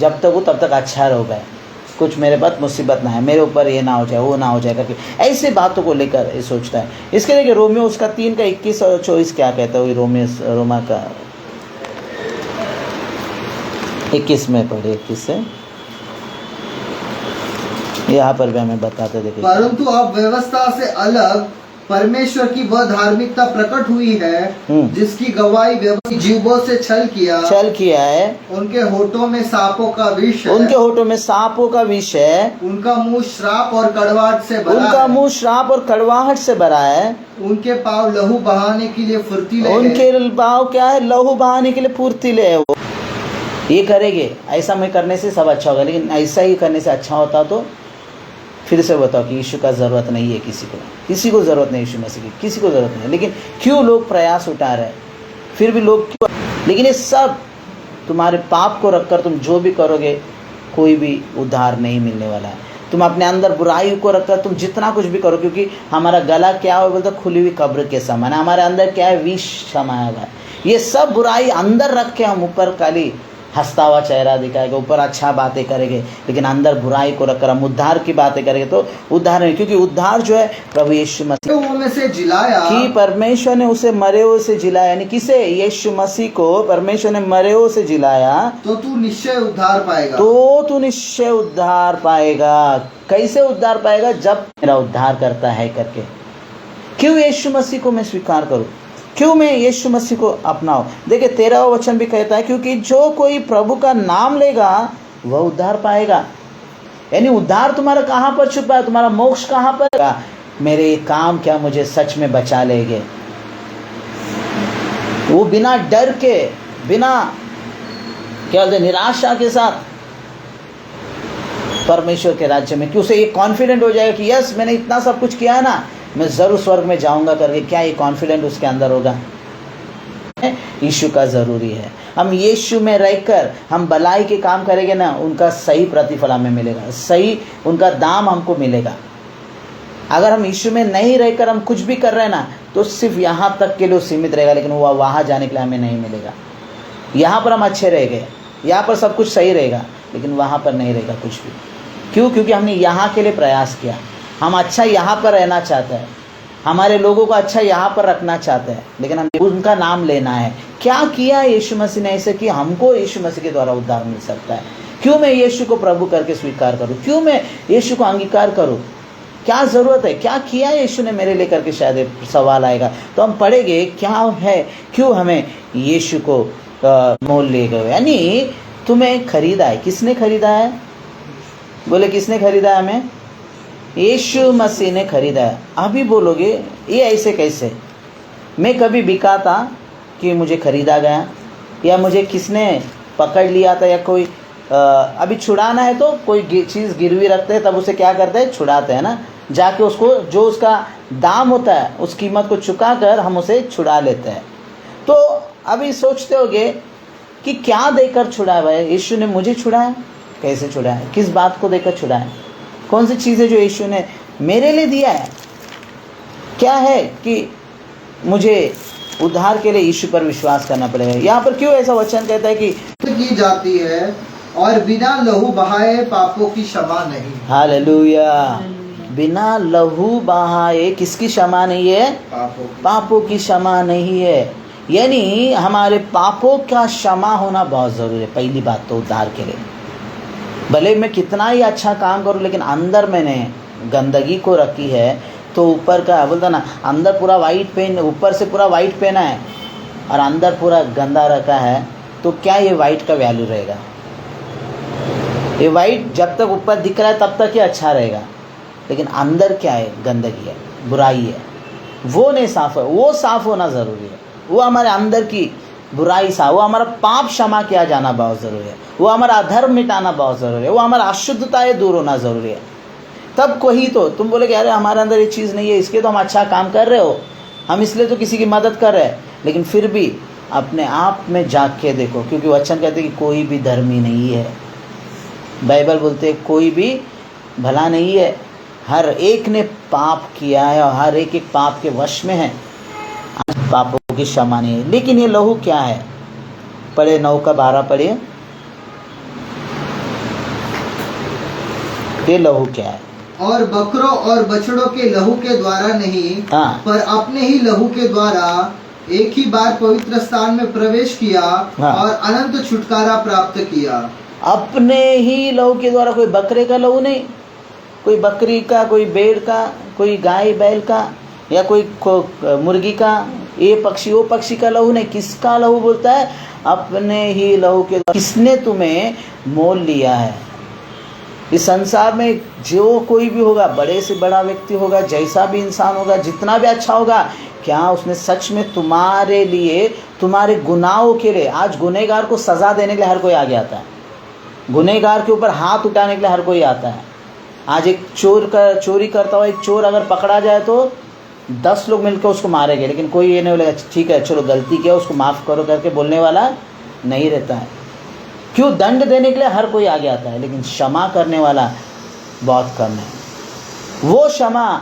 जब तक हो तब तक अच्छा रहोगे, कुछ मेरे पास मुसीबत ना है, मेरे ऊपर ये ना हो जाए, वो ना हो जाए करके ऐसे बातों को लेकर ये सोचता है। इसके लिए रोमियो उसका 3 का 21 और 24 क्या कहता है, रोमा का 21 में पढ़े, 21 से यहाँ पर भी हमें बताते देखिए। परंतु अब व्यवस्था से अलग परमेश्वर की वह धार्मिकता प्रकट हुई है जिसकी गवाही व्यवस्थित जीवों से छल किया है। उनके होठों में सांपों का विष है, उनके होठों में सांपों का विष है। उनका मुंह श्राप और कड़वाहट से भरा उनका मुंह श्राप और कड़वाहट से भरा है। उनके पाँव लहू बहाने के लिए फुर्तीले, उनके पाँव क्या है, लहू बहाने के लिए फुर्तीले है। वो ये करेंगे, ऐसा में करने से सब अच्छा होगा, लेकिन ऐसा ही करने से अच्छा होता तो फिर से बताओ कि यीशु का ज़रूरत नहीं है, किसी को ज़रूरत नहीं, यीशु मसीह की किसी को ज़रूरत नहीं है। लेकिन क्यों लोग प्रयास उठा रहे हैं, फिर भी लोग क्यों? लेकिन ये सब तुम्हारे पाप को रखकर तुम जो भी करोगे कोई भी उद्धार नहीं मिलने वाला है। तुम अपने अंदर बुराई को रखकर तुम जितना कुछ भी करो, क्योंकि हमारा गला क्या हो बोलते खुली हुई कब्र के समान है, हमारे अंदर क्या है, विष समाया हुआ है। ये सब बुराई अंदर रख के हम ऊपर खाली हंसता हुआ चेहरा दिखाएगा, ऊपर अच्छा बातें करेंगे, लेकिन अंदर बुराई को रखकर हम उद्धार की बातें करेंगे तो उद्धार नहीं। क्योंकि उद्धार जो है प्रभु यीशु मसीह में से जिलाया कि परमेश्वर ने उसे मरे हुए से जिलाया, यानी किसे, यीशु मसीह को परमेश्वर ने मरे हुए से जिलाया, तो तू निश्चय उद्धार पाएगा। तो तू निश्चय उद्धार पाएगा। कैसे उद्धार पाएगा, जब मेरा उद्धार करता है करके। क्यों यीशु मसीह को मैं स्वीकार करूं, क्यों मैं यीशु मसीह को अपनाऊं। देखिए 13वां वचन भी कहता है, क्योंकि जो कोई प्रभु का नाम लेगा वह उद्धार पाएगा। यानी उद्धार तुम्हारा कहाँ पर छुपा है, तुम्हारा मोक्ष कहाँ पर है। मेरे काम क्या मुझे सच में बचा लेंगे, वो बिना डर के, बिना क्या बोलते निराशा के साथ परमेश्वर के राज्य में, कि उसे ये कॉन्फिडेंट हो जाएगा कि यस मैंने इतना सब कुछ किया है ना, मैं जरूर स्वर्ग में जाऊंगा करके, क्या ये कॉन्फिडेंट उसके अंदर होगा। यीशु का जरूरी है। हम यीशु में रहकर हम भलाई के काम करेंगे ना, उनका सही प्रतिफल हमें मिलेगा, सही उनका दाम हमको मिलेगा। अगर हम यीशु में नहीं रहकर हम कुछ भी कर रहे हैं ना, तो सिर्फ यहाँ तक के लिए सीमित रहेगा, लेकिन वो वहाँ जाने के लिए हमें नहीं मिलेगा। यहाँ पर हम अच्छे रहेंगे, यहाँ पर सब कुछ सही रहेगा, लेकिन वहाँ पर नहीं रहेगा कुछ भी। क्यों? क्योंकि हमने यहाँ के लिए प्रयास किया, हम अच्छा यहाँ पर रहना चाहते हैं, हमारे लोगों को अच्छा यहाँ पर रखना चाहते हैं, लेकिन हमें उनका नाम लेना है। क्या किया यीशु मसीह ने ऐसे कि हमको यीशु मसीह के द्वारा उद्धार मिल सकता है। क्यों मैं यीशु को प्रभु करके स्वीकार करूं, क्यों मैं यीशु को अंगीकार करूं, क्या ज़रूरत है, क्या किया यीशु ने मेरे लिए करके, शायद सवाल आएगा। तो हम पढ़ेंगे क्या है, क्यों हमें यीशु को मोल ले गए। यानी तुम्हें खरीदा है, किसने खरीदा है, बोले किसने खरीदा है हमें, यीशु मसीह ने खरीदा है। अभी बोलोगे ये ऐसे कैसे, मैं कभी बिका था कि मुझे खरीदा गया, या मुझे किसने पकड़ लिया था, या कोई अभी छुड़ाना है तो कोई चीज़ गिरवी रखते हैं, तब उसे क्या करते हैं, छुड़ाते हैं ना, जाके उसको जो उसका दाम होता है उस कीमत को चुका कर हम उसे छुड़ा लेते हैं। तो अभी सोचते होगे कि क्या देकर छुड़ाया भाई, यीशु ने मुझे छुड़ाया, कैसे छुड़ाया, किस बात को देकर छुड़ाया, कौन सी चीज़ है जो यीशु ने मेरे लिए दिया है। क्या है कि मुझे उद्धार के लिए यीशु पर विश्वास करना पड़ेगा। यहाँ पर क्यों ऐसा वचन कहता है कि की जाती है और बिना लहू बहाए पापों की क्षमा नहीं। हालेलुया, बिना लहू बहाए किसकी क्षमा नहीं है, पापों की क्षमा नहीं है। यानी हमारे पापों का क्षमा होना बहुत ज़रूरी है। पहली बात तो उद्धार के लिए, भले मैं कितना ही अच्छा काम करूं, लेकिन अंदर मैंने गंदगी को रखी है, तो ऊपर का बोलता ना, अंदर पूरा वाइट पेन, ऊपर से पूरा वाइट पहना है और अंदर पूरा गंदा रखा है, तो क्या ये वाइट का वैल्यू रहेगा। ये वाइट जब तक ऊपर दिख रहा है तब तक ही अच्छा रहेगा, लेकिन अंदर क्या है, गंदगी है, बुराई है, वो नहीं साफ है। वो साफ होना ज़रूरी है, वो हमारे अंदर की बुराई सा, वो हमारा पाप क्षमा किया जाना बहुत ज़रूरी है, वो हमारा अधर्म मिटाना बहुत ज़रूरी है, वो हमारा अशुद्धताएं दूर होना ज़रूरी है। तब कोई तो तुम बोले कि अरे हमारे अंदर ये चीज़ नहीं है, इसके तो हम अच्छा काम कर रहे हो, हम इसलिए तो किसी की मदद कर रहे हैं, लेकिन फिर भी अपने आप में जाग के देखो, क्योंकि वचन कहते हैं कि कोई भी धर्मी नहीं है। बाइबल बोलते हैं कोई भी भला नहीं है, हर एक ने पाप किया है और हर एक पाप के वश में है, पापों की क्षमा नहीं है। लेकिन ये लहू क्या है, पढ़े 9 का 12 पढ़िए। ये लहू क्या है? और बकरों और बछड़ों के लहू के द्वारा नहीं, हाँ। पर अपने ही लहू के द्वारा एक ही बार पवित्र स्थान में प्रवेश किया, हाँ। और अनंत छुटकारा प्राप्त किया। अपने ही लहू के द्वारा, कोई बकरे का लहू नहीं, कोई बकरी का, कोई भेड़ का, कोई गाय बैल का, या कोई मुर्गी का, ये पक्षी वो पक्षी का लहू नहीं। किसका लहू बोलता है? अपने ही लहू के द्वारा। किसने तुम्हें मोल लिया है? इस संसार में जो कोई भी होगा, बड़े से बड़ा व्यक्ति होगा, जैसा भी इंसान होगा, जितना भी अच्छा होगा, क्या उसने सच में तुम्हारे लिए, तुम्हारे गुनाहों के लिए, आज गुनहगार को सजा देने के लिए हर कोई आगे आता है, गुनहगार के ऊपर हाथ उठाने के लिए हर कोई आता है। आज एक चोरी करता हुआ एक चोर अगर पकड़ा जाए तो 10 लोग मिलकर उसको मारेंगे, लेकिन कोई ये नहीं बोलेगा ठीक है चलो गलती किया उसको माफ़ करो करके बोलने वाला नहीं रहता है। क्यों? दंड देने के लिए हर कोई आगे आता है, लेकिन क्षमा करने वाला बहुत कम है। वो क्षमा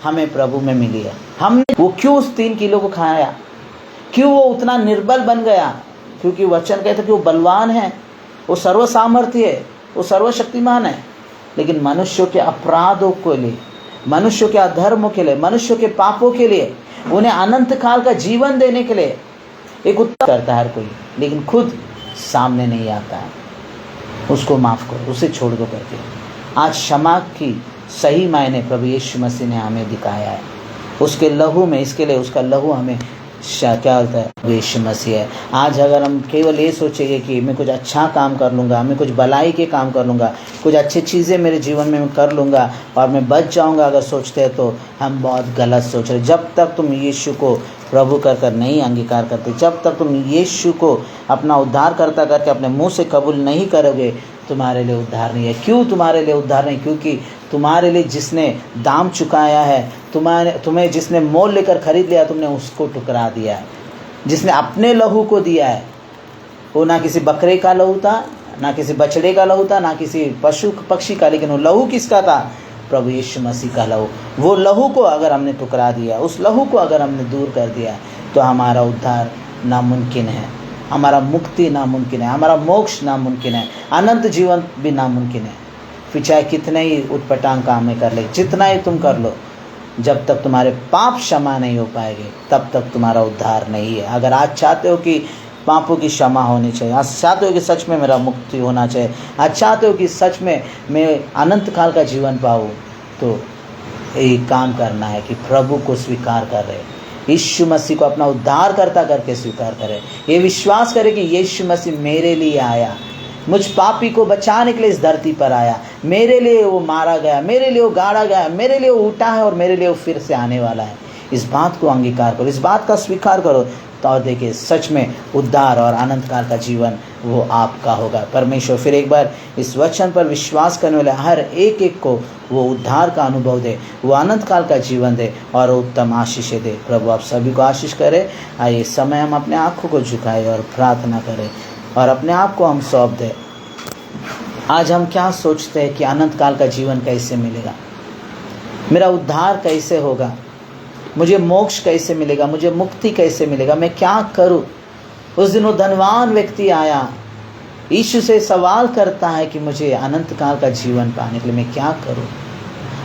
हमें प्रभु में मिली है। हमने वो क्यों उस 3 किलो को खाया? क्यों वो उतना निर्बल बन गया? क्योंकि वचन कहते कि वो बलवान है, वो सर्वसामर्थ्य है, वो सर्वशक्तिमान है, लेकिन मनुष्यों के अपराधों के लिए, मनुष्यों के अधर्मों के लिए, मनुष्यों के पापों के लिए, उन्हें अनंत काल का जीवन देने के लिए एक उत्तर करता है हर कोई, लेकिन खुद सामने नहीं आता है। उसको माफ़ करो, उसे छोड़ दो करके। आज क्षमा की सही मायने प्रभु यीशु मसीह ने हमें दिखाया है, उसके लहू में। इसके लिए उसका लहू हमें क्या होता है? यीशु मसीह है। आज अगर हम केवल ये सोचेंगे कि मैं कुछ अच्छा काम कर लूँगा, मैं कुछ भलाई के काम कर लूँगा, कुछ अच्छी चीज़ें मेरे जीवन में मैं कर लूँगा और मैं बच जाऊँगा, अगर सोचते हैं तो हम बहुत गलत सोच रहे। जब तक तुम यीशु को प्रभु कर नहीं अंगीकार करते, जब तक तुम यीशु को अपना उद्धार करता करके अपने मुँह से कबूल नहीं करोगे, तुम्हारे लिए उद्धार नहीं है। क्यों तुम्हारे लिए उद्धार नहीं? क्योंकि तुम्हारे लिए जिसने दाम चुकाया है, तुम्हें जिसने मोल लेकर खरीद लिया, तुमने उसको ठुकरा दिया है। जिसने अपने लहू को दिया है, वो ना किसी बकरे का लहू था, ना किसी बछड़े का लहू था, ना किसी पशु पक्षी का, लेकिन वो लहू किसका था? प्रभु यीशु मसीह का लहू। वो लहू को अगर हमने ठुकरा दिया, उस लहू को अगर हमने दूर कर दिया, तो हमारा उद्धार नामुमकिन है, हमारा मुक्ति नामुमकिन है, हमारा मोक्ष नामुमकिन है, अनंत जीवन भी नामुमकिन है। फिर चाहे कितने ही उटपटांग काम में कर ले, जितना ही तुम कर लो, जब तक तुम्हारे पाप क्षमा नहीं हो पाएंगे, तब तक तुम्हारा उद्धार नहीं है। अगर आज चाहते हो कि पापों की क्षमा होनी चाहिए, आज चाहते हो कि सच में मेरा मुक्ति होना चाहिए, आज चाहते हो कि सच में मैं अनंत काल का जीवन पाऊँ, तो एक काम करना है कि प्रभु को स्वीकार कर रहे, यीशु मसीह को अपना उद्धार करता करके स्वीकार करें। ये विश्वास करें कि यीशु मसीह मेरे लिए आया, मुझ पापी को बचाने के लिए इस धरती पर आया, मेरे लिए वो मारा गया, मेरे लिए वो गाड़ा गया, मेरे लिए वो उठा है और मेरे लिए वो फिर से आने वाला है। इस बात को अंगीकार करो, इस बात का स्वीकार करो, तो देखिए सच में उद्धार और अनंत काल का जीवन वो आपका होगा। परमेश्वर फिर एक बार इस वचन पर विश्वास करने वाले हर एक एक को वो उद्धार का अनुभव दे, वो अनंत काल का जीवन दे और उत्तम आशीषें दे। प्रभु आप सभी को आशीष करे। आइए समय हम अपने आँखों को झुकाए और प्रार्थना करें और अपने आप को हम सौंप दें। आज हम क्या सोचते हैं कि अनंत काल का जीवन कैसे मिलेगा, मेरा उद्धार कैसे होगा, मुझे मोक्ष कैसे मिलेगा, मुझे मुक्ति कैसे मिलेगा, मैं क्या करूं। उस दिन वो धनवान व्यक्ति आया, यीशु से सवाल करता है कि मुझे अनंत काल का जीवन पाने के लिए मैं क्या करूं।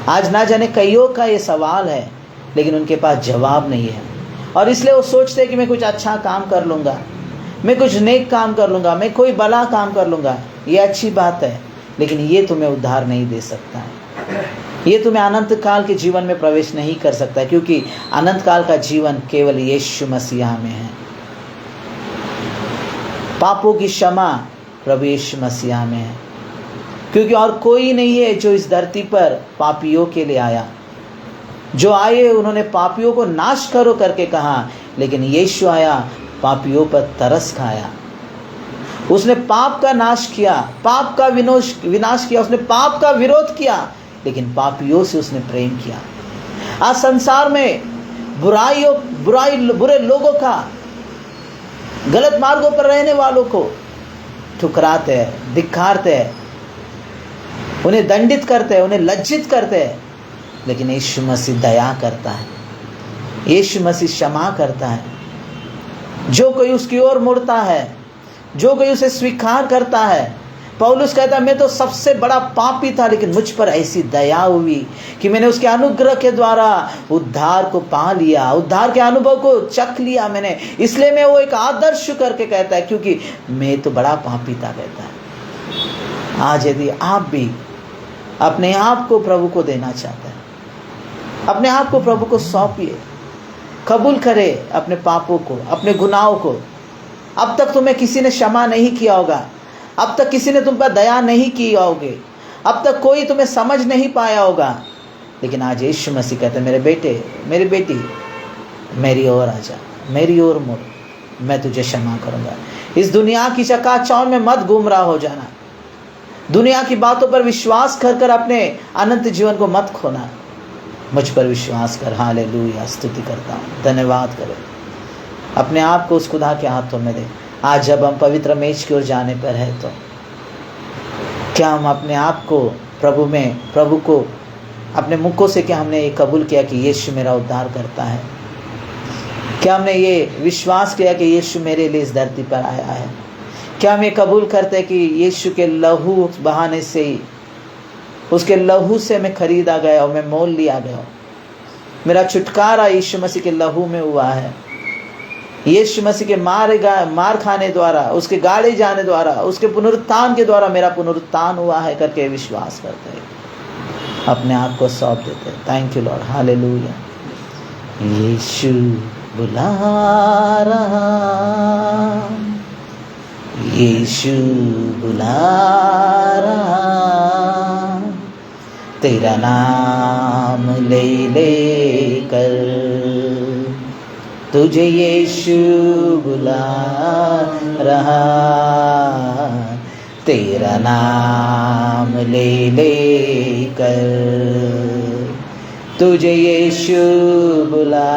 आज ना जाने कईयों का ये सवाल है, लेकिन उनके पास जवाब नहीं है, और इसलिए वो सोचते हैं कि मैं कुछ अच्छा काम कर लूँगा, मैं कुछ नेक काम कर लूँगा, मैं कोई भला काम कर लूँगा। ये अच्छी बात है, लेकिन ये तुम्हें उद्धार नहीं दे सकता है, ये तुम्हें अनंत काल के जीवन में प्रवेश नहीं कर सकता, क्योंकि अनंत काल का जीवन केवल यीशु मसीह में है। पापों की क्षमा प्रभु यीशु मसीह में है, क्योंकि और कोई नहीं है जो इस धरती पर पापियों के लिए आया। जो आए उन्होंने पापियों को नाश करो करके कहा, लेकिन यीशु आया पापियों पर तरस खाया। उसने पाप का नाश किया, पाप का विनाश किया, उसने पाप का विरोध किया, लेकिन पापियों से उसने प्रेम किया। आज संसार में बुरे लोगों का, गलत मार्गों पर रहने वालों को ठुकराते हैं, धिक्कारते हैं, उन्हें दंडित करते हैं, उन्हें लज्जित करते हैं, लेकिन यीशु मसीह दया करता है, यीशु मसीह क्षमा करता है। जो कोई उसकी ओर मुड़ता है, जो कोई उसे स्वीकार करता है, पौलुस कहता है मैं तो सबसे बड़ा पापी था, लेकिन मुझ पर ऐसी दया हुई कि मैंने उसके अनुग्रह के द्वारा उद्धार को पा लिया, उद्धार के अनुभव को चख लिया मैंने। इसलिए मैं वो एक आदर्श करके कहता है, क्योंकि मैं तो बड़ा पापी था कहता है। आज यदि आप भी अपने आप को प्रभु को देना चाहते हैं, अपने आप को प्रभु को सौंपिए, कबूल करे अपने पापों को, अपने गुनाहों को। अब तक तुम्हें किसी ने क्षमा नहीं किया होगा, अब तक किसी ने तुम पर दया नहीं की होगी, अब तक कोई तुम्हें समझ नहीं पाया होगा, लेकिन आज यीशु मसीह कहते हैं मेरे बेटे मेरी बेटी मेरी ओर आजा, मेरी ओर मुड़, मैं तुझे क्षमा करूंगा। इस दुनिया की चकाचौंध में मत गुमराह हो जाना, दुनिया की बातों पर विश्वास कर कर अपने अनंत जीवन को मत खोना। मुझ पर विश्वास कर। हालेलुया, स्तुति करता हूँ, धन्यवाद करो। अपने आप को उस खुदा के हाथों में दे। आज जब हम पवित्र मेज की ओर जाने पर है, तो क्या हम अपने आप को प्रभु को अपने मुखों से क्या हमने ये कबूल किया कि यीशु मेरा उद्धार करता है? क्या हमने ये विश्वास किया कि यीशु मेरे लिए इस धरती पर आया है? क्या हम ये कबूल करते हैं कि यीशु के लहू बहाने से ही, उसके लहू से मैं खरीदा गया और मैं मोल लिया गया हूँ। मेरा छुटकारा यीशु मसीह के लहू में हुआ है। यीशु मसीह के मार खाने द्वारा, उसके गाड़े जाने द्वारा, उसके पुनरुत्थान के द्वारा मेरा पुनरुत्थान हुआ है करके विश्वास करते हैं, अपने आप को सौंप देते हैं। Thank you Lord, hallelujah. Yeshu बुला रहा, यीशु बुला रहा, तेरा नाम ले लेकर तुझे यीशु बुला रहा, तेरा नाम ले लेकर तुझे यीशु बुला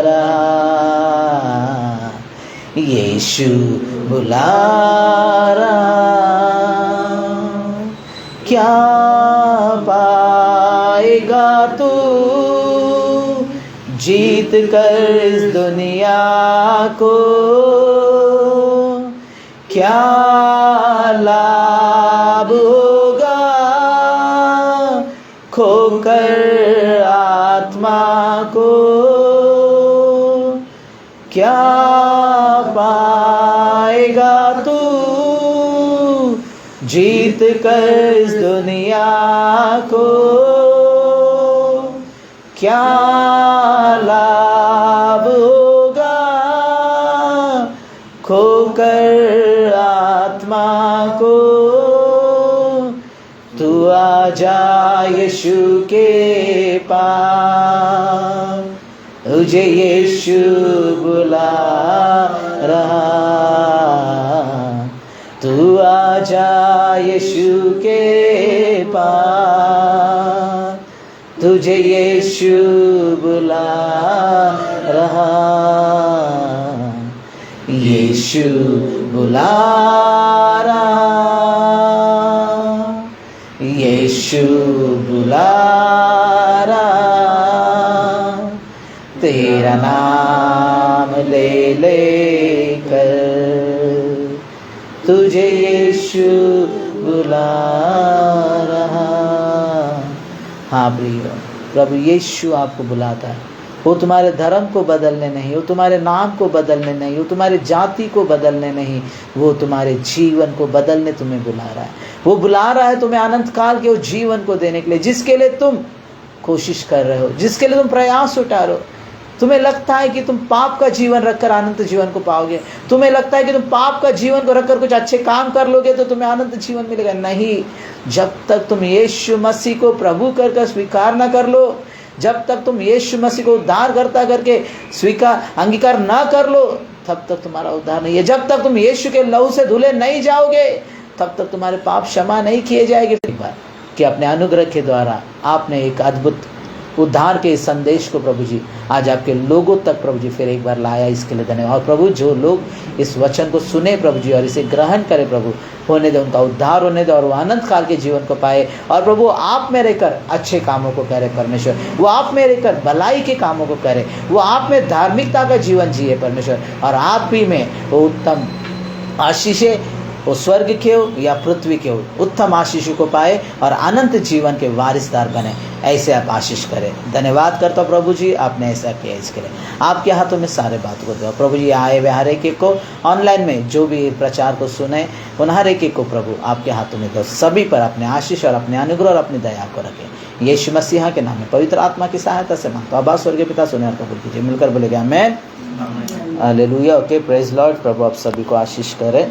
रहा, यीशु बुला रहा। क्या पाएगा तू जीत कर इस दुनिया को? क्या लाभ होगा खोकर आत्मा को? क्या पाएगा तू जीत कर इस दुनिया को? क्या लाभ होगा खोकर आत्मा को? तू आजा यीशु के पास, तुझे यीशु बुला रहा। तू आजा यीशु के पास, तुझे यीशु बुला रहा, यीशु बुला रहा, यीशु बुला रहा, तेरा नाम ले लेकर तुझे यीशु बुला रहा। हाँ प्रिय, प्रभु यीशु आपको बुलाता है। वो तुम्हारे धर्म को बदलने नहीं, वो तुम्हारे नाम को बदलने नहीं, वो तुम्हारे जाति को बदलने नहीं, वो तुम्हारे जीवन को बदलने तुम्हें बुला रहा है। वो बुला रहा है तुम्हें अनंत काल के उस जीवन को देने के लिए जिसके लिए तुम कोशिश कर रहे हो, जिसके लिए तुम प्रयास उठा रहे हो। तुम्हें लगता है कि तुम पाप का जीवन रखकर अनंत जीवन को पाओगे, तुम्हें लगता है कि तुम पाप का जीवन को रखकर कुछ अच्छे काम कर लोगे तो तुम्हें अनंत जीवन मिलेगा। नहीं, जब तक तुम यीशु मसीह को प्रभु कर स्वीकार ना कर लो, जब तक तुम यीशु मसीह को उद्धार करता करके अंगीकार ना कर लो, तब तक तुम्हारा उद्धार नहीं है। जब तक तुम यीशु के लहू से धुले नहीं जाओगे, तब तक तुम्हारे पाप क्षमा नहीं किए जाएंगे। कि अपने अनुग्रह के द्वारा आपने एक अद्भुत उद्धार के इस संदेश को प्रभु जी आज आपके लोगों तक प्रभु जी फिर एक बार लाया, इसके लिए धन्यवाद। और प्रभु जो लोग इस वचन को सुने प्रभु जी और इसे ग्रहण करें प्रभु, होने दे उनका उद्धार होने दे और वो अनंत काल के जीवन को पाए। और प्रभु आप में रहकर अच्छे कामों को करे परमेश्वर, वो आप में रहकर भलाई के कामों को करे, वो आप में धार्मिकता का जीवन जिए परमेश्वर, और आप ही में वो उत्तम आशीषें वो स्वर्ग के हो या पृथ्वी के हो, उत्तम आशीष को पाए और अनंत जीवन के वारिसदार बने, ऐसे आप आशीष करें। धन्यवाद करता हूं प्रभु जी, आपने ऐसा किया, इसके लिए आपके हाथों में सारे बात को दो प्रभु जी। आए वे हर एक को ऑनलाइन में जो भी प्रचार को सुने उन हर एक को प्रभु आपके हाथों में दो, सभी पर अपने आशीष और अपने अनुग्रह और अपनी दया को रखें। यीशु मसीहा के नाम में पवित्र आत्मा की सहायता से मांगता हूं। स्वर्गीय पिता सुने और कबूल कीजिए, मिलकर बोलेगा amen, hallelujah. Okay, praise Lord. प्रभु आप सभी को आशीष करें।